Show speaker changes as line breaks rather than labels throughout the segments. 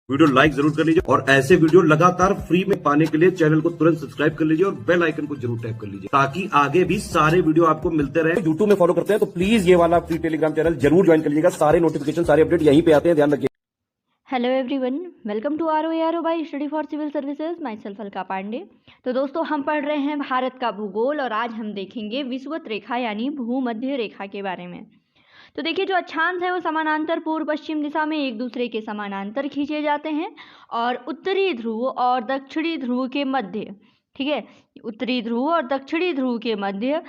Video like जरूर कर लीजिए और ऐसे वीडियो लगातार फ्री में पाने के लिए चैनल को तुरंत सब्सक्राइब कर लीजिए और बेल आइकन को जरूर टैप कर लीजिए ताकि आगे भी सारे वीडियो आपको मिलते रहे। यूट्यूब में फॉलो करते हैं तो प्लीज ये वाला फ्री टेलीग्राम चैनल जरूर ज्वाइन कर लीजिएगा। सारे नोटिफिकेशन सारे अपडेट यहीं पे आते हैं, ध्यान रखिए।
Hello everyone, welcome to ROARO by study for civil services. Myself Alka Pandey. तो दोस्तों, हम पढ़ रहे हैं भारत का भूगोल और आज हम देखेंगे विषुवत रेखा यानी भूमध्य रेखा के बारे में। तो देखिए, जो अक्षांश है वो समानांतर पूर्व पश्चिम दिशा में एक दूसरे के समानांतर खींचे जाते हैं और उत्तरी ध्रुव और दक्षिणी ध्रुव के मध्य, ठीक है, उत्तरी ध्रुव और दक्षिणी ध्रुव के मध्य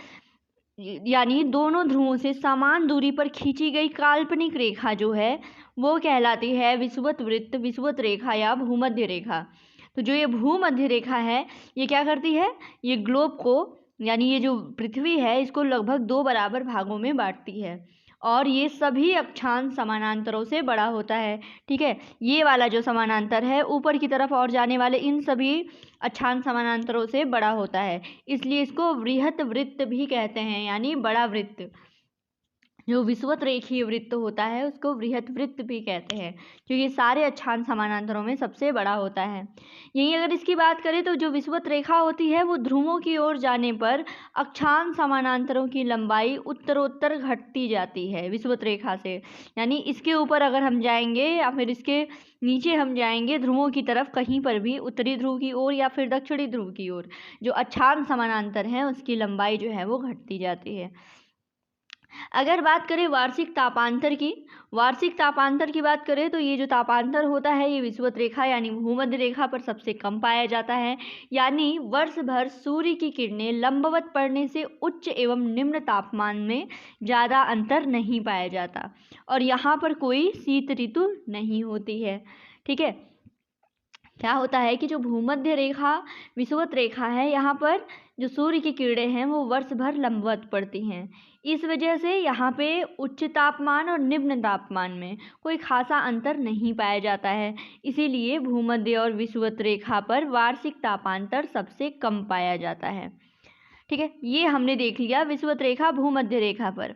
यानी दोनों ध्रुवों से समान दूरी पर खींची गई काल्पनिक रेखा जो है वो कहलाती है विषुवत वृत्त, विषुवत रेखा या भूमध्य रेखा। तो जो ये भूमध्य रेखा है ये क्या करती है, ये ग्लोब को यानी ये जो पृथ्वी है इसको लगभग 2 बराबर भागों में बांटती है और ये सभी अक्षांश समानांतरों से बड़ा होता है। ठीक है, ये वाला जो समानांतर है ऊपर की तरफ और जाने वाले इन सभी अक्षांश समानांतरों से बड़ा होता है, इसलिए इसको वृहत वृत्त भी कहते हैं यानी बड़ा वृत्त। जो विषुवत रेखीय वृत्त होता है उसको वृहत वृत्त भी कहते हैं क्योंकि सारे अक्षांश समानांतरों में सबसे बड़ा होता है। यहीं अगर इसकी बात करें तो जो विषुवत रेखा होती है वो ध्रुवों की ओर जाने पर अक्षांश समानांतरों की लंबाई उत्तरोत्तर घटती जाती है विषुवत रेखा से। यानी इसके ऊपर अगर हम जाएंगे या फिर इसके नीचे हम जाएंगे ध्रुवों की तरफ, कहीं पर भी उत्तरी ध्रुव की ओर या फिर दक्षिणी ध्रुव की ओर, जो अक्षांश समानांतर हैं उसकी लंबाई जो है वो घटती जाती है। अगर बात करें वार्षिक तापांतर की बात करें तो ये जो तापांतर होता है ये विषुवत रेखा यानी भूमध्य रेखा पर सबसे कम पाया जाता है। यानी वर्ष भर सूर्य की किरणें लंबवत पड़ने से उच्च एवं निम्न तापमान में ज़्यादा अंतर नहीं पाया जाता और यहाँ पर कोई शीत ऋतु नहीं होती है। ठीक है, क्या होता है कि जो भूमध्य रेखा विषुवत रेखा है यहाँ पर जो सूर्य की किरणें हैं वो वर्ष भर लंबवत पड़ती हैं, इस वजह से यहाँ पे उच्च तापमान और निम्न तापमान में कोई खासा अंतर नहीं पाया जाता है। इसीलिए भूमध्य और विषुवत रेखा पर वार्षिक तापांतर सबसे कम पाया जाता है। ठीक है, ये हमने देख लिया विषुवत रेखा भूमध्य रेखा पर।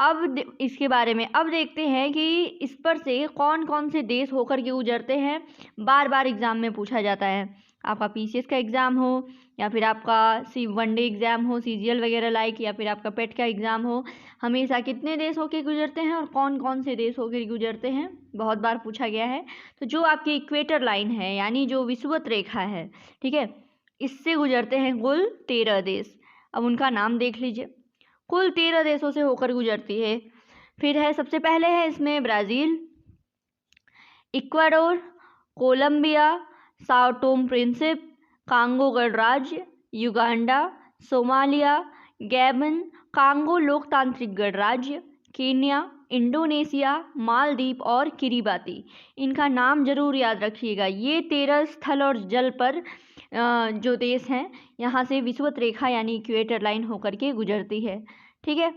अब इसके बारे में अब देखते हैं कि इस पर से कौन कौन से देश होकर के गुजरते हैं। बार बार एग्ज़ाम में पूछा जाता है, आपका PCS का एग्ज़ाम हो या फिर आपका वनडे एग्ज़ाम हो CGL वगैरह लाइक, या फिर आपका पेट का एग्ज़ाम हो, हमेशा कितने देश होकर गुजरते हैं और कौन कौन से देश होकर गुजरते हैं बहुत बार पूछा गया है। तो जो आपकी इक्वेटर लाइन है यानी जो विषुवत रेखा है, ठीक है, इससे गुजरते हैं कुल 13 देश। अब उनका नाम देख लीजिए, कुल 13 देशों से होकर गुजरती है। फिर है, सबसे पहले है इसमें Brazil, Ecuador, Colombia, Sao Tome Principe, Congo गणराज्य, युगांडा, सोमालिया, गैबन, कांगो लोकतांत्रिक गणराज्य, कीनिया, इंडोनेशिया, मालदीव और किरीबाती। इनका नाम जरूर याद रखिएगा। ये 13 स्थल और जल पर जो देश हैं यहाँ से विषुवत रेखा यानी इक्वेटर लाइन होकर के गुजरती है। ठीक है,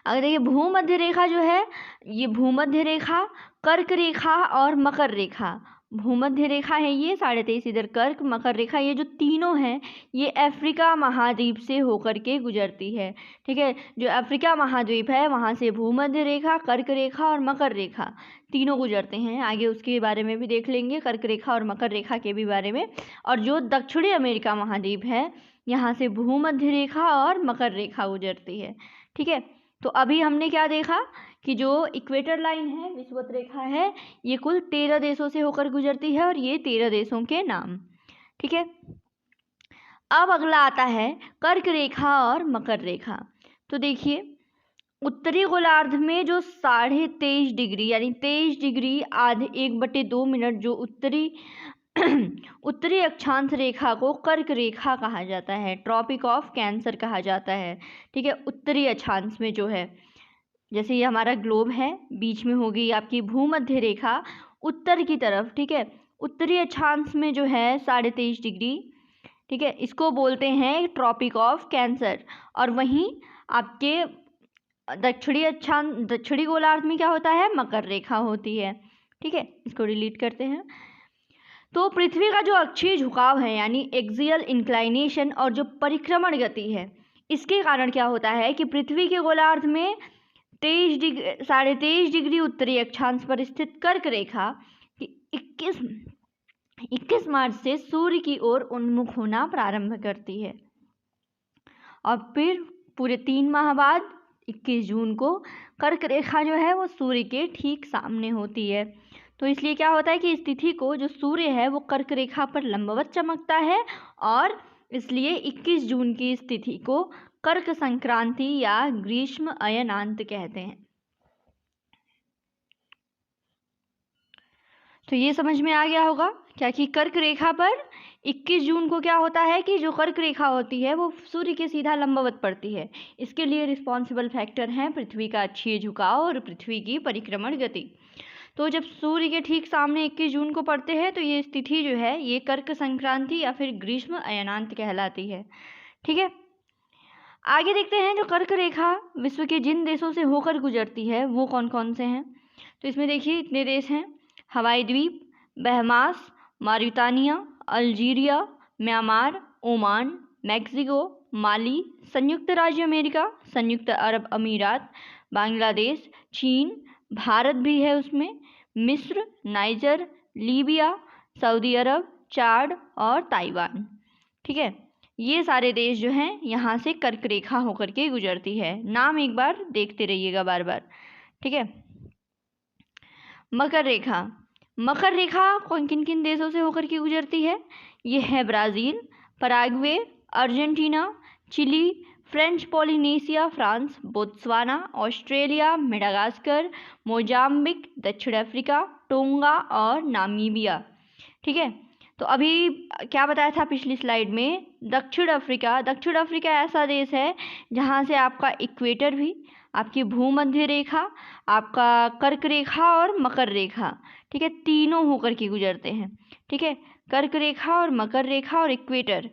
अगर देखिए भूमध्य रेखा जो है, ये भूमध्य रेखा, कर्क रेखा और मकर रेखा, भूमध्य रेखा है ये 23.5, इधर कर्क, मकर रेखा, ये जो तीनों हैं ये अफ्रीका महाद्वीप से होकर के गुजरती है। ठीक है, जो अफ्रीका महाद्वीप है वहाँ से भूमध्य रेखा, कर्क रेखा और मकर रेखा तीनों गुजरते हैं। आगे उसके बारे में भी देख लेंगे, कर्क रेखा और मकर रेखा के भी बारे में। और जो दक्षिणी अमेरिका महाद्वीप है यहाँ से भूमध्य रेखा और मकर रेखा गुजरती है। ठीक है, तो अभी हमने क्या देखा कि जो इक्वेटर लाइन है विषुवत रेखा है ये कुल 13 देशों से होकर गुजरती है और ये 13 देशों के नाम। ठीक है, अब अगला आता है कर्क रेखा और मकर रेखा। तो देखिए, उत्तरी गोलार्ध में जो 23.5 डिग्री यानी 23 डिग्री आधे 1/2 मिनट जो उत्तरी अक्षांश रेखा को कर्क रेखा कहा जाता है, ट्रॉपिक ऑफ कैंसर कहा जाता है। ठीक है, उत्तरी अक्षांश में जो है, जैसे ये हमारा ग्लोब है, बीच में होगी आपकी भूमध्य रेखा उत्तर की तरफ। ठीक है, उत्तरी अक्षांश में जो है 23.5 डिग्री, ठीक है, इसको बोलते हैं ट्रॉपिक ऑफ कैंसर। और वहीं आपके दक्षिणी गोलार्ध में क्या होता है, मकर रेखा होती है। ठीक है, इसको डिलीट करते हैं। तो पृथ्वी का जो अक्षीय झुकाव है यानी एक्सियल इंक्लाइनेशन और जो परिक्रमण गति है, इसके कारण क्या होता है कि पृथ्वी के गोलार्ध में 23.5 डिग्री उत्तरी अक्षांश पर स्थित कर्क रेखा 21 मार्च से सूर्य की ओर उन्मुख होना प्रारंभ करती है और फिर पूरे 3 माह बाद 21 जून को कर्क रेखा जो है वो सूर्य के ठीक सामने होती है। तो इसलिए क्या होता है कि इस तिथि को जो सूर्य है वो कर्क रेखा पर लंबवत चमकता है और इसलिए 21 जून की इस तिथि को कर्क संक्रांति या ग्रीष्म अयनांत कहते हैं। तो ये समझ में आ गया होगा क्या कि कर्क रेखा पर 21 जून को क्या होता है कि जो कर्क रेखा होती है वो सूर्य के सीधा लंबवत पड़ती है। इसके लिए रिस्पॉन्सिबल फैक्टर हैं पृथ्वी का अक्षीय झुकाव और पृथ्वी की परिक्रमण गति। तो जब सूर्य के ठीक सामने 21 जून को पड़ते हैं तो ये स्थिति जो है ये कर्क संक्रांति या फिर ग्रीष्म अयनांत कहलाती है। ठीक है, आगे देखते हैं जो कर्क रेखा विश्व के जिन देशों से होकर गुजरती है वो कौन कौन से हैं। तो इसमें देखिए इतने देश हैं: हवाई द्वीप, Bahamas, Mauritania, Algeria, Myanmar, Oman, Mexico, Mali, संयुक्त राज्य अमेरिका, संयुक्त अरब अमीरात, बांग्लादेश, चीन, भारत भी है उसमें, मिस्र, नाइजर, लीबिया, सऊदी अरब, चाड और ताइवान। ठीक है, ये सारे देश जो हैं यहाँ से कर्क रेखा होकर के गुजरती है। नाम एक बार देखते रहिएगा बार बार। ठीक है, मकर रेखा। मकर रेखा किन किन देशों से होकर के गुजरती है? ये है Brazil, Paraguay, Argentina, Chile, French Polynesia, France, Botswana, Australia, Madagascar, Mozambique, दक्षिण अफ्रीका, टोंगा और नामीबिया। ठीक है, तो अभी क्या बताया था पिछली स्लाइड में? दक्षिण अफ्रीका। दक्षिण अफ्रीका ऐसा देश है जहाँ से आपका इक्वेटर भी, आपकी भूमध्य रेखा, आपका कर्क रेखा और मकर रेखा, ठीक है, तीनों होकर के गुजरते हैं। ठीक है, कर्क रेखा और मकर रेखा और इक्वेटर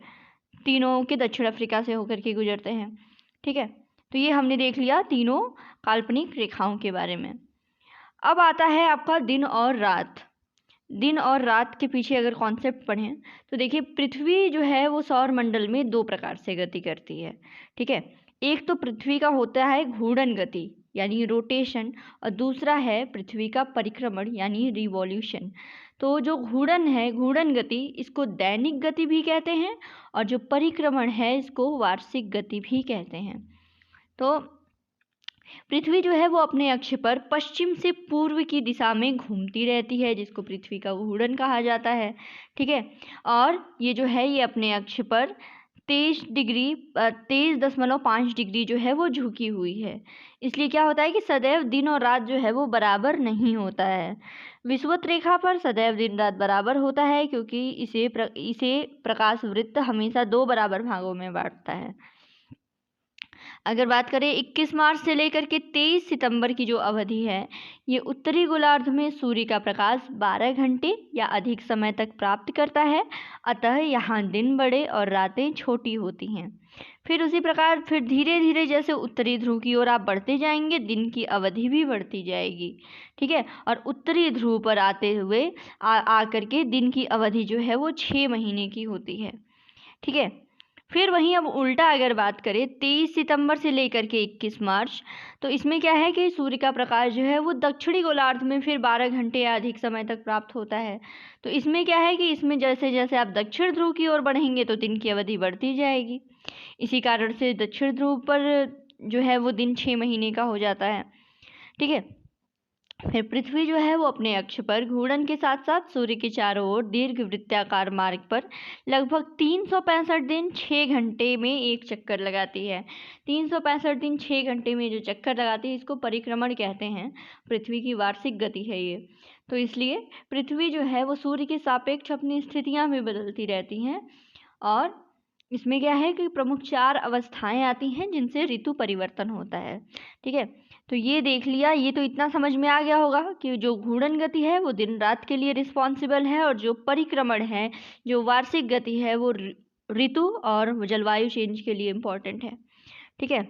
तीनों के दक्षिण अफ्रीका से होकर के गुजरते हैं। ठीक है, तो ये हमने देख लिया तीनों काल्पनिक रेखाओं के बारे में। अब आता है आपका दिन और रात। दिन और रात के पीछे अगर कॉन्सेप्ट पढ़ें तो देखिए पृथ्वी जो है वो सौर मंडल में 2 प्रकार से गति करती है। ठीक है, एक तो पृथ्वी का होता है घूर्णन गति यानी रोटेशन और दूसरा है पृथ्वी का परिक्रमण यानी रिवॉल्यूशन। तो जो घूर्णन है, घूर्णन गति, इसको दैनिक गति भी कहते हैं और जो परिक्रमण है इसको वार्षिक गति भी कहते हैं। तो पृथ्वी जो है वो अपने अक्ष पर पश्चिम से पूर्व की दिशा में घूमती रहती है जिसको पृथ्वी का घूर्णन कहा जाता है। ठीक है, और ये जो है ये अपने अक्ष पर 23.5 डिग्री जो है वो झुकी हुई है। इसलिए क्या होता है कि सदैव दिन और रात जो है वो बराबर नहीं होता है। विषुवत रेखा पर सदैव दिन रात बराबर होता है क्योंकि इसे प्रकाश वृत्त हमेशा 2 बराबर भागों में बांटता है। अगर बात करें 21 मार्च से लेकर के 23 सितंबर की जो अवधि है, ये उत्तरी गोलार्ध में सूर्य का प्रकाश 12 घंटे या अधिक समय तक प्राप्त करता है, अतः यहाँ दिन बड़े और रातें छोटी होती हैं। फिर उसी प्रकार फिर धीरे धीरे जैसे उत्तरी ध्रुव की ओर आप बढ़ते जाएंगे, दिन की अवधि भी बढ़ती जाएगी। ठीक है, और उत्तरी ध्रुव पर आते हुए आकर के दिन की अवधि जो है वो 6 महीने की होती है। ठीक है, फिर वहीं अब उल्टा अगर बात करें 23 सितंबर से लेकर के 21 मार्च, तो इसमें क्या है कि सूर्य का प्रकाश जो है वो दक्षिणी गोलार्ध में फिर 12 घंटे या अधिक समय तक प्राप्त होता है। तो इसमें क्या है कि इसमें जैसे जैसे आप दक्षिण ध्रुव की ओर बढ़ेंगे तो दिन की अवधि बढ़ती जाएगी। इसी कारण से दक्षिण ध्रुव पर जो है वो दिन 6 महीने का हो जाता है। ठीक है, फिर पृथ्वी जो है वो अपने अक्ष पर घूर्णन के साथ साथ सूर्य के चारों ओर दीर्घ वृत्ताकार मार्ग पर लगभग 365 दिन 6 घंटे में एक चक्कर लगाती है। 365 दिन 6 घंटे में जो चक्कर लगाती है इसको परिक्रमण कहते हैं। पृथ्वी की वार्षिक गति है ये। तो इसलिए पृथ्वी जो है वो सूर्य के सापेक्ष अपनी स्थितियाँ भी बदलती रहती हैं और इसमें क्या है कि प्रमुख 4 अवस्थाएं आती हैं जिनसे ऋतु परिवर्तन होता है। ठीक है, तो ये देख लिया, ये तो इतना समझ में आ गया होगा कि जो घूर्णन गति है वो दिन रात के लिए रिस्पॉन्सिबल है और जो परिक्रमण है, जो वार्षिक गति है, वो ऋतु और जलवायु चेंज के लिए इम्पोर्टेंट है। ठीक है,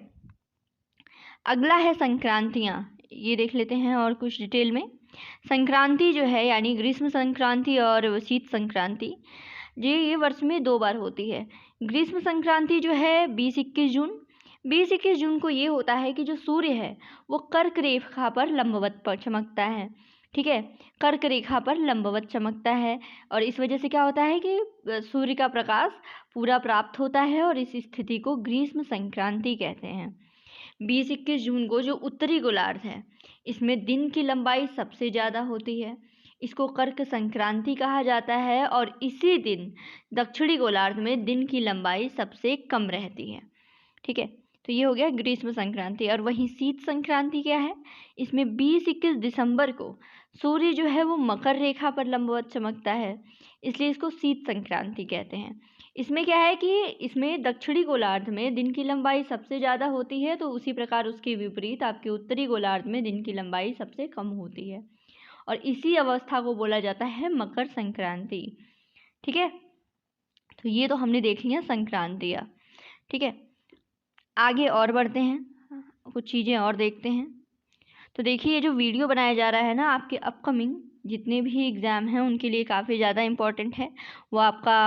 अगला है संक्रांतियाँ। ये देख लेते हैं और कुछ डिटेल में। संक्रांति जो है यानी ग्रीष्म संक्रांति और शीत संक्रांति, ये वर्ष में 2 बार होती है। ग्रीष्म संक्रांति जो है 20-21 जून। 20-21 जून को ये होता है कि जो सूर्य है वो कर्क रेखा पर लंबवत पर चमकता है। ठीक है, कर्क रेखा पर लंबवत चमकता है और इस वजह से क्या होता है कि सूर्य का प्रकाश पूरा प्राप्त होता है और इस स्थिति को ग्रीष्म संक्रांति कहते हैं। 20-21 जून को जो उत्तरी गोलार्ध है, इसमें दिन की लंबाई सबसे ज़्यादा होती है। इसको कर्क संक्रांति कहा जाता है और इसी दिन दक्षिणी गोलार्ध में दिन की लंबाई सबसे कम रहती है। ठीक है, तो ये हो गया ग्रीष्म संक्रांति। और वहीं शीत संक्रांति क्या है, इसमें 20-21 दिसंबर को सूर्य जो है वो मकर रेखा पर लंबवत चमकता है, इसलिए इसको शीत संक्रांति कहते हैं। इसमें क्या है कि इसमें दक्षिणी गोलार्ध में दिन की लंबाई सबसे ज़्यादा होती है, तो उसी प्रकार उसके विपरीत आपके उत्तरी गोलार्ध में दिन की लंबाई सबसे कम होती है और इसी अवस्था को बोला जाता है मकर संक्रांति। ठीक है, तो ये तो हमने देख लिया संक्रांतियाँ। ठीक है, आगे और बढ़ते हैं, कुछ चीज़ें और देखते हैं। तो देखिए, ये जो वीडियो बनाया जा रहा है ना, आपके अपकमिंग जितने भी एग्ज़ाम हैं उनके लिए काफ़ी ज़्यादा इम्पॉर्टेंट है। वो आपका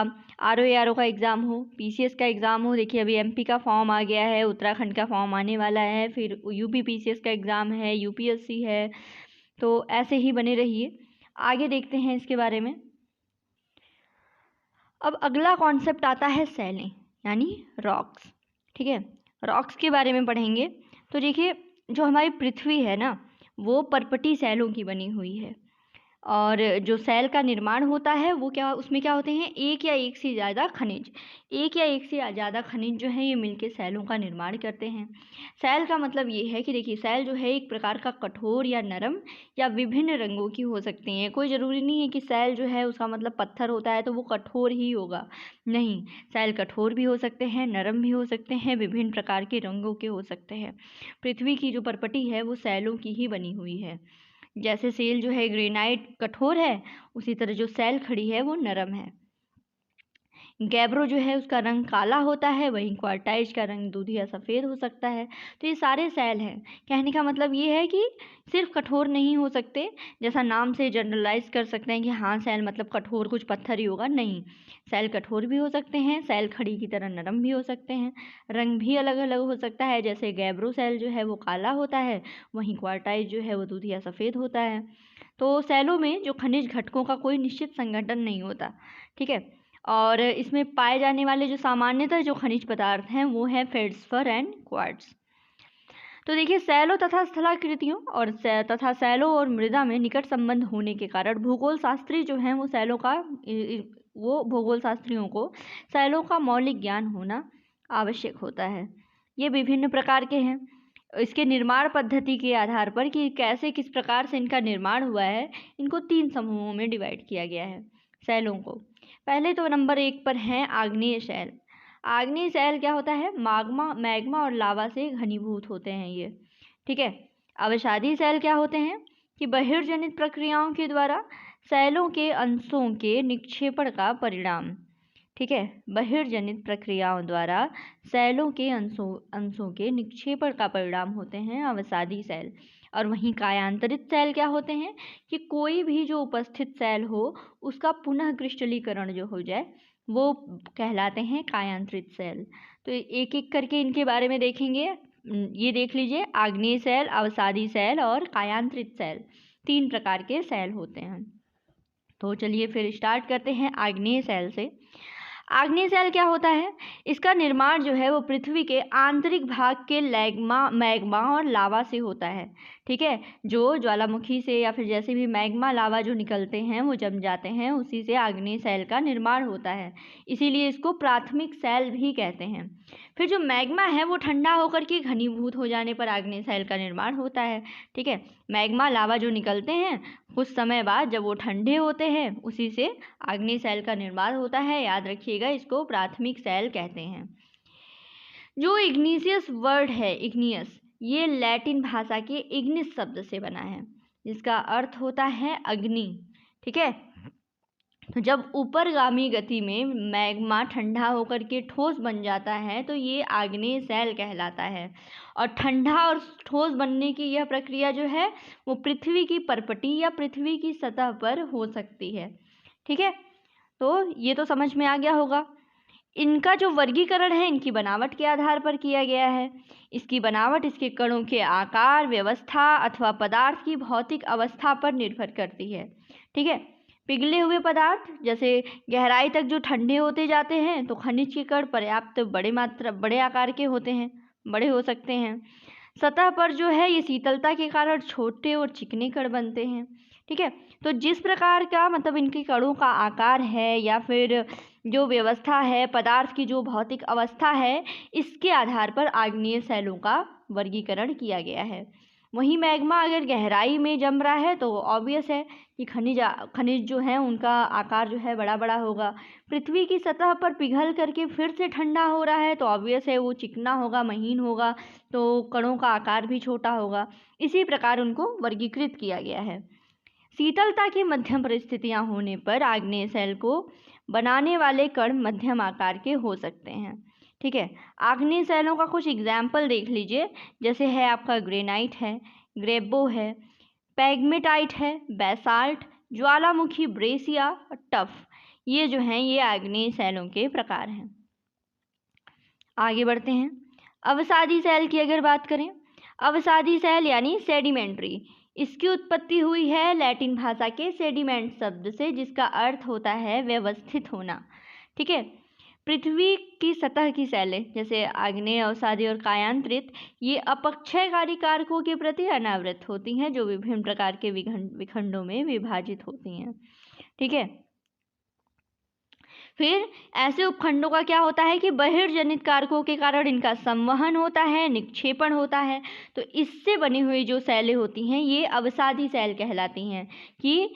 RO का एग्ज़ाम हो, PCS का एग्ज़ाम हो। देखिए, अभी MP का फॉर्म आ गया है, उत्तराखंड का फॉर्म आने वाला है, फिर UP PCS का एग्ज़ाम है, UPSC है, तो ऐसे ही बने रहिए। आगे देखते हैं इसके बारे में। अब अगला कॉन्सेप्ट आता है सैलें यानी रॉक्स। ठीक है, रॉक्स के बारे में पढ़ेंगे। तो देखिए, जो हमारी पृथ्वी है ना, वो पर्पटी सैलों की बनी हुई है और जो सैल का निर्माण होता है वो क्या, उसमें क्या होते हैं, एक या एक से ज़्यादा खनिज जो हैं ये मिलके सैलों का निर्माण करते हैं। सैल का मतलब ये है कि देखिए, सैल जो है एक प्रकार का कठोर या नरम या विभिन्न रंगों की हो सकती हैं। कोई ज़रूरी नहीं है कि सैल जो है उसका मतलब पत्थर होता है तो वो कठोर ही होगा, नहीं, सैल कठोर भी हो सकते हैं, नरम भी हो सकते हैं, विभिन्न प्रकार के रंगों के हो सकते हैं। पृथ्वी की जो पर्पटी है वो सैलों की ही बनी हुई है। जैसे सेल जो है ग्रेनाइट कठोर है, उसी तरह जो सैल खड़ी है वो नरम है। गैब्रो जो है उसका रंग काला होता है, वहीं क्वार्टाइज का रंग दूधी या सफ़ेद हो सकता है। तो ये सारे सैल हैं। कहने का मतलब ये है कि सिर्फ कठोर नहीं हो सकते, जैसा नाम से जनरलाइज कर सकते हैं कि हाँ सैल मतलब कठोर कुछ पत्थर ही होगा, नहीं, सैल कठोर भी हो सकते हैं, सैल खड़ी की तरह नरम भी हो सकते हैं, रंग भी अलग अलग हो सकता है। जैसे गैब्रो सैल जो है वो काला होता है, वहीं क्वार्टाइज जो है वो दूधी या सफ़ेद होता है। तो सैलों में जो खनिज घटकों का कोई निश्चित संगठन नहीं होता। ठीक है, और इसमें पाए जाने वाले जो सामान्यतः जो खनिज पदार्थ हैं वो है फेल्ड्सपर एंड क्वार्ट्ज। तो देखिए, सैलों तथा स्थलाकृतियों और तथा सैलों और मृदा में निकट संबंध होने के कारण भूगोल शास्त्री जो हैं वो भूगोल शास्त्रियों को सैलों का मौलिक ज्ञान होना आवश्यक होता है। ये विभिन्न प्रकार के हैं। इसके निर्माण पद्धति के आधार पर कि कैसे किस प्रकार से इनका निर्माण हुआ है, इनको 3 समूहों में डिवाइड किया गया है सैलों को। पहले तो नंबर 1 पर हैं आग्नेय सैल। आग्नेय सैल क्या होता है, मैग्मा और लावा से घनीभूत होते हैं ये। ठीक है, अवसादी सैल क्या होते हैं कि बहिर्जनित प्रक्रियाओं के द्वारा सैलों के अंशों के निक्षेपण का परिणाम। ठीक है, बहिर्जनित प्रक्रियाओं द्वारा सैलों के अंशों के निक्षेपण का परिणाम होते हैं अवसादी सैल। और वहीं कायांतरित सैल क्या होते हैं कि कोई भी जो उपस्थित सैल हो उसका पुनः क्रिस्टलीकरण जो हो जाए वो कहलाते हैं कायांतरित सैल। तो एक एक करके इनके बारे में देखेंगे। ये देख लीजिए, आग्नेय सैल, अवसादी सैल और कायांतरित सैल, 3 प्रकार के सैल होते हैं। तो चलिए फिर स्टार्ट करते हैं आग्नेय सैल से। आग्नेय सैल क्या होता है, इसका निर्माण जो है वो पृथ्वी के आंतरिक भाग के मैग्मा और लावा से होता है। ठीक है, जो ज्वालामुखी से या फिर जैसे भी मैग्मा लावा जो निकलते हैं वो जम जाते हैं, उसी से आग्नेय सैल का निर्माण होता है, इसीलिए इसको प्राथमिक सैल भी कहते हैं। फिर जो मैग्मा है वो ठंडा होकर के घनीभूत हो जाने पर आग्नेय सैल का निर्माण होता है। ठीक है, मैग्मा लावा जो निकलते हैं कुछ समय बाद जब वो ठंडे होते हैं, उसी से आग्नेय सैल का निर्माण होता है। याद रखिएगा, इसको प्राथमिक सैल कहते हैं। जो इग्निशियस वर्ड है, इग्नियस, ये लैटिन भाषा के इग्निस शब्द से बना है, जिसका अर्थ होता है अग्नि। ठीक है, तो जब ऊपरगामी गति में मैग्मा ठंडा होकर के ठोस बन जाता है तो ये आग्नेय सैल कहलाता है। और ठंडा और ठोस बनने की यह प्रक्रिया जो है वो पृथ्वी की पर्पटी या पृथ्वी की सतह पर हो सकती है। ठीक है, तो ये तो समझ में आ गया होगा। इनका जो वर्गीकरण है इनकी बनावट के आधार पर किया गया है। इसकी बनावट इसके कणों के आकार, व्यवस्था अथवा पदार्थ की भौतिक अवस्था पर निर्भर करती है। ठीक है, पिघले हुए पदार्थ जैसे गहराई तक जो ठंडे होते जाते हैं तो खनिज के कण पर्याप्त बड़े आकार के होते हैं, बड़े हो सकते हैं। सतह पर जो है ये शीतलता के कारण छोटे और चिकने कण बनते हैं। ठीक है, तो जिस प्रकार का मतलब इनके कणों का आकार है या फिर जो व्यवस्था है, पदार्थ की जो भौतिक अवस्था है, इसके आधार पर आग्नेय शैलों का वर्गीकरण किया गया है। वहीं मैग्मा अगर गहराई में जम रहा है तो ऑब्वियस है कि खनिज जो है उनका आकार जो है बड़ा बड़ा होगा। पृथ्वी की सतह पर पिघल करके फिर से ठंडा हो रहा है तो ऑब्वियस है वो चिकना होगा, महीन होगा, तो कणों का आकार भी छोटा होगा। इसी प्रकार उनको वर्गीकृत किया गया है। शीतलता की मध्यम परिस्थितियां होने पर आग्नेय शैल को बनाने वाले कण मध्यम आकार के हो सकते हैं। ठीक है, आग्नेय शैलों का कुछ एग्जाम्पल देख लीजिए, जैसे है आपका ग्रेनाइट है, ग्रेबो है, पैगमेटाइट है, बैसाल्ट, ज्वालामुखी, ब्रेसिया, टफ। ये जो हैं ये आग्नेय शैलों के प्रकार हैं। आगे बढ़ते हैं। अवसादी शैल की अगर बात करें, अवसादी शैल यानी सेडिमेंट्री, इसकी उत्पत्ति हुई है लैटिन भाषा के सेडिमेंट शब्द से, जिसका अर्थ होता है व्यवस्थित होना। ठीक है, पृथ्वी की सतह की शैलें जैसे आग्नेय, अवसादी और कायांतरित ये अपक्षयकारी कारकों के प्रति अनावृत होती हैं, जो विभिन्न प्रकार के विखंडों में विभाजित होती हैं। ठीक है, फिर ऐसे उपखंडों का क्या होता है कि बहिर्जनित कारकों के कारण इनका संवहन होता है, निक्षेपण होता है। तो इससे बनी हुई जो शैलें होती हैं ये अवसादी शैल कहलाती हैं कि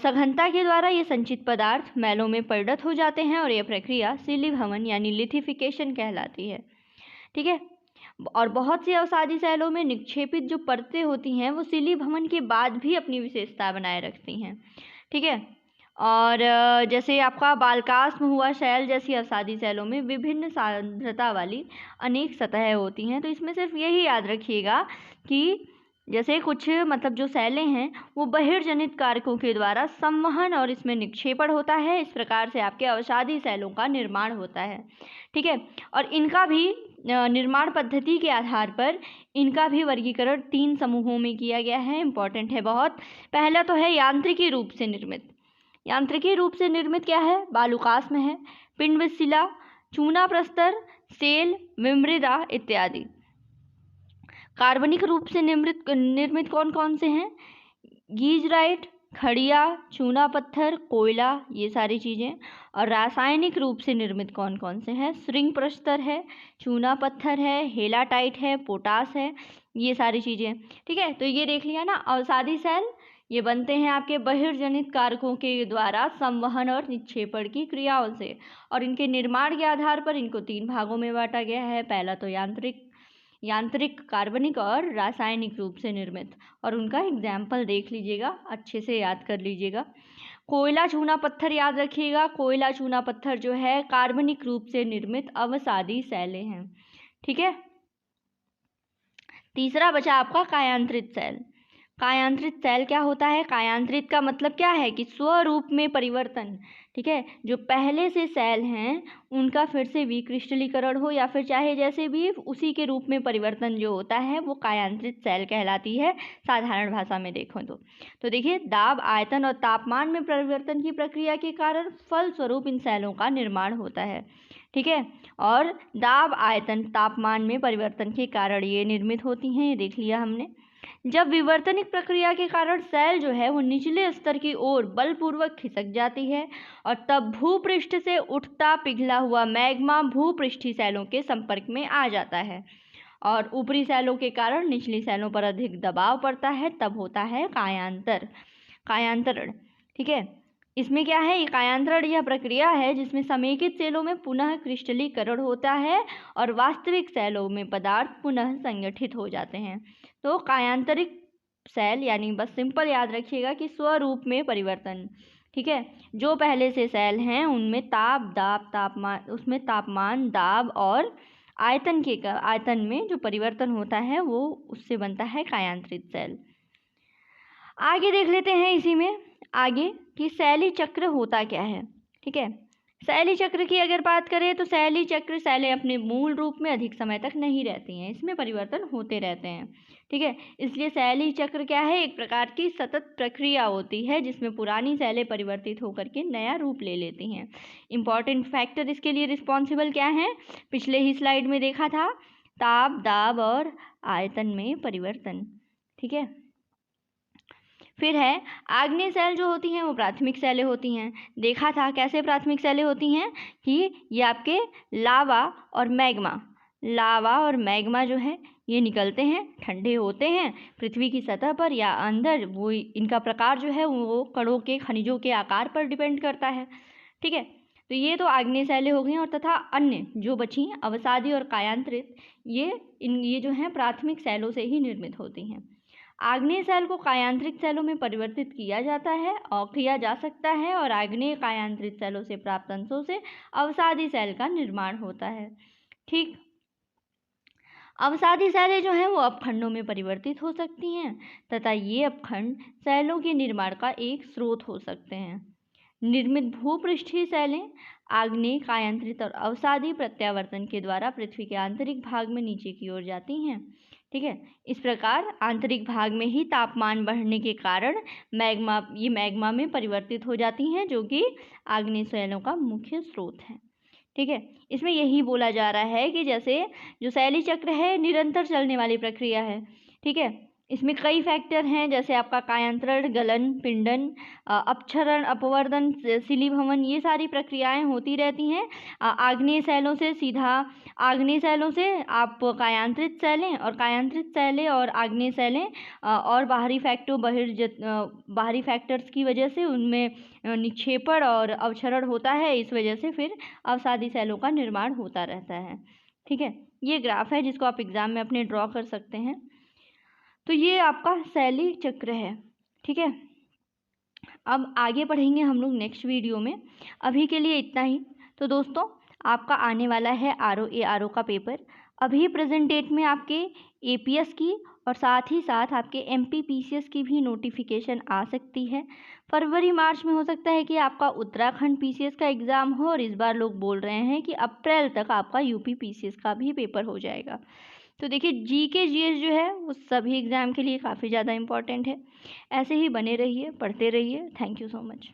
सघनता के द्वारा ये संचित पदार्थ मैलों में परिणत हो जाते हैं और यह प्रक्रिया शिलीभवन यानी लिथिफिकेशन कहलाती है। ठीक है, और बहुत सी अवसादी शैलों में निक्षेपित जो परतें होती हैं वो शिलीभवन के बाद भी अपनी विशेषता बनाए रखती हैं। ठीक है, और जैसे आपका बालकास्म हुआ शैल जैसी अवसादी शैलों में विभिन्न सांद्रता वाली अनेक सतहें होती हैं। तो इसमें सिर्फ यही याद रखिएगा कि जैसे कुछ मतलब जो शैलें हैं वो बहिर्जनित कारकों के द्वारा संवहन और इसमें निक्षेपण होता है। इस प्रकार से आपके अवसादी शैलों का निर्माण होता है। ठीक है, और इनका भी निर्माण पद्धति के आधार पर इनका भी वर्गीकरण 3 समूहों में किया गया है। इम्पॉर्टेंट है बहुत। पहला तो है यांत्रिकी रूप से निर्मित। यांत्रिकी रूप से निर्मित क्या है? बालुकास्म है, पिंड शिला, चूना प्रस्तर, सेल, विमृदा इत्यादि। कार्बनिक रूप से निर्मित कौन कौन से हैं? गीजराइट, खड़िया, चूना पत्थर, कोयला, ये सारी चीज़ें। और रासायनिक रूप से निर्मित कौन कौन से हैं? श्रिंग प्रस्तर है, चूना पत्थर है, हेलाटाइट है, पोटास है, ये सारी चीज़ें। ठीक है, तो ये देख लिया ना। अवसादी शैल ये बनते हैं आपके बहिर्जनित कारकों के द्वारा संवहन और निक्षेपण की क्रियाओं से, और इनके निर्माण के आधार पर इनको 3 भागों में बांटा गया है। पहला तो यांत्रिक, कार्बनिक और रासायनिक रूप से निर्मित, और उनका एग्जाम्पल देख लीजिएगा, अच्छे से याद कर लीजिएगा। कोयला, चूना पत्थर याद रखिएगा। कोयला, चूना पत्थर जो है कार्बनिक रूप से निर्मित अवसादी शैलें हैं। ठीक है, तीसरा बचा आपका कायांतरित शैल। कायांतरित शैल क्या होता है? कायांतरित का मतलब क्या है कि स्वरूप में परिवर्तन। ठीक है, जो पहले से शैल हैं उनका फिर से विक्रिस्टलीकरण हो या फिर चाहे जैसे भी उसी के रूप में परिवर्तन जो होता है वो कायांतरित शैल कहलाती है, साधारण भाषा में देखो तो देखिए, दाब, आयतन और तापमान में परिवर्तन की प्रक्रिया के कारण फलस्वरूप इन शैलों का निर्माण होता है। ठीक है, और दाब, आयतन, तापमान में परिवर्तन के कारण ये निर्मित होती हैं, ये देख लिया हमने। जब विवर्तनिक प्रक्रिया के कारण शैल जो है वो निचले स्तर की ओर बलपूर्वक खिसक जाती है, और तब भूपृष्ठ से उठता पिघला हुआ मैग्मा भूपृष्ठीय शैलों के संपर्क में आ जाता है, और ऊपरी शैलों के कारण निचली शैलों पर अधिक दबाव पड़ता है, तब होता है कायांतरण। ठीक है, इसमें क्या है? ये कायांतरण यह प्रक्रिया है जिसमें समेकित शैलों में पुनः क्रिस्टलीकरण होता है और वास्तविक शैलों में पदार्थ पुनः संगठित हो जाते हैं। तो कायांतरिक शैल यानी बस सिंपल याद रखिएगा कि स्वरूप में परिवर्तन। ठीक है, जो पहले से शैल हैं उनमें तापमान, दाब और आयतन में जो परिवर्तन होता है वो उससे बनता है कायांतरित शैल। आगे देख लेते हैं इसी में आगे कि शैली चक्र होता क्या है। ठीक है, शैली चक्र की अगर बात करें तो शैली चक्र शैलें अपने मूल रूप में अधिक समय तक नहीं रहती हैं, इसमें परिवर्तन होते रहते हैं। ठीक है, इसलिए शैली चक्र क्या है, एक प्रकार की सतत प्रक्रिया होती है जिसमें पुरानी शैलें परिवर्तित होकर के नया रूप ले लेती हैं। इम्पॉर्टेंट फैक्टर इसके लिए रिस्पॉन्सिबल क्या हैं, पिछले ही स्लाइड में देखा था, ताप, दाब और आयतन में परिवर्तन। ठीक है, फिर है आग्नेय शैल जो होती हैं वो प्राथमिक शैलें होती हैं। देखा था कैसे प्राथमिक शैलें होती हैं कि ये आपके लावा और मैग्मा जो है ये निकलते हैं, ठंडे होते हैं पृथ्वी की सतह पर या अंदर। वो इनका प्रकार जो है वो कणों के खनिजों के आकार पर डिपेंड करता है। ठीक है, तो ये तो आग्नेय शैलें हो गई, और तथा अन्य जो बची हैं अवसादी और कायांतरित, ये जो हैं प्राथमिक शैलों से ही निर्मित होती हैं। आग्नेय शैल को कायांतरित शैलों में परिवर्तित किया जाता है और किया जा सकता है, और आग्नेय कायांतरित शैलों से प्राप्त अंशों से अवसादी शैल का निर्माण होता है। ठीक, अवसादी शैलें जो हैं वो अपखंडों में परिवर्तित हो सकती हैं तथा ये अपखंड शैलों के निर्माण का एक स्रोत हो सकते हैं। निर्मित भूपृष्ठीय शैलें आग्नेय, कायांतरित और अवसादी प्रत्यावर्तन के द्वारा पृथ्वी के आंतरिक भाग में नीचे की ओर जाती हैं। ठीक है, इस प्रकार आंतरिक भाग में ही तापमान बढ़ने के कारण मैग्मा में परिवर्तित हो जाती हैं, जो कि आग्नेय शैलों का मुख्य स्रोत है। ठीक है, इसमें यही बोला जा रहा है कि जैसे जो शैली चक्र है निरंतर चलने वाली प्रक्रिया है। ठीक है, इसमें कई फैक्टर हैं, जैसे आपका कायांतरण, गलन, पिंडन, अपक्षरण, अपवर्धन, शिलीभवन, ये सारी प्रक्रियाएं होती रहती हैं। आग्नेय शैलों से आप कायांतरित शैलें और आग्नेय शैलें और बाहरी फैक्टर्स की वजह से उनमें निक्षेपण और अवक्षरण होता है, इस वजह से फिर अवसादी शैलों का निर्माण होता रहता है। ठीक है, ये ग्राफ है जिसको आप एग्जाम में अपने ड्रॉ कर सकते हैं। तो ये आपका शैली चक्र है। ठीक है, अब आगे पढ़ेंगे हम लोग नेक्स्ट वीडियो में। अभी के लिए इतना ही। तो दोस्तों, आपका आने वाला है RO का पेपर। अभी प्रेजेंट डेट में आपके APS की और साथ ही साथ आपके MPPCS की भी नोटिफिकेशन आ सकती है। फरवरी मार्च में हो सकता है कि आपका उत्तराखंड PCS का एग्ज़ाम हो, और इस बार लोग बोल रहे हैं कि अप्रैल तक आपका UP PCS का भी पेपर हो जाएगा। तो देखिए, GK GS जो है वो सभी एग्ज़ाम के लिए काफ़ी ज़्यादा इम्पॉर्टेंट है। ऐसे ही बने रहिए, पढ़ते रहिए। Thank you so much.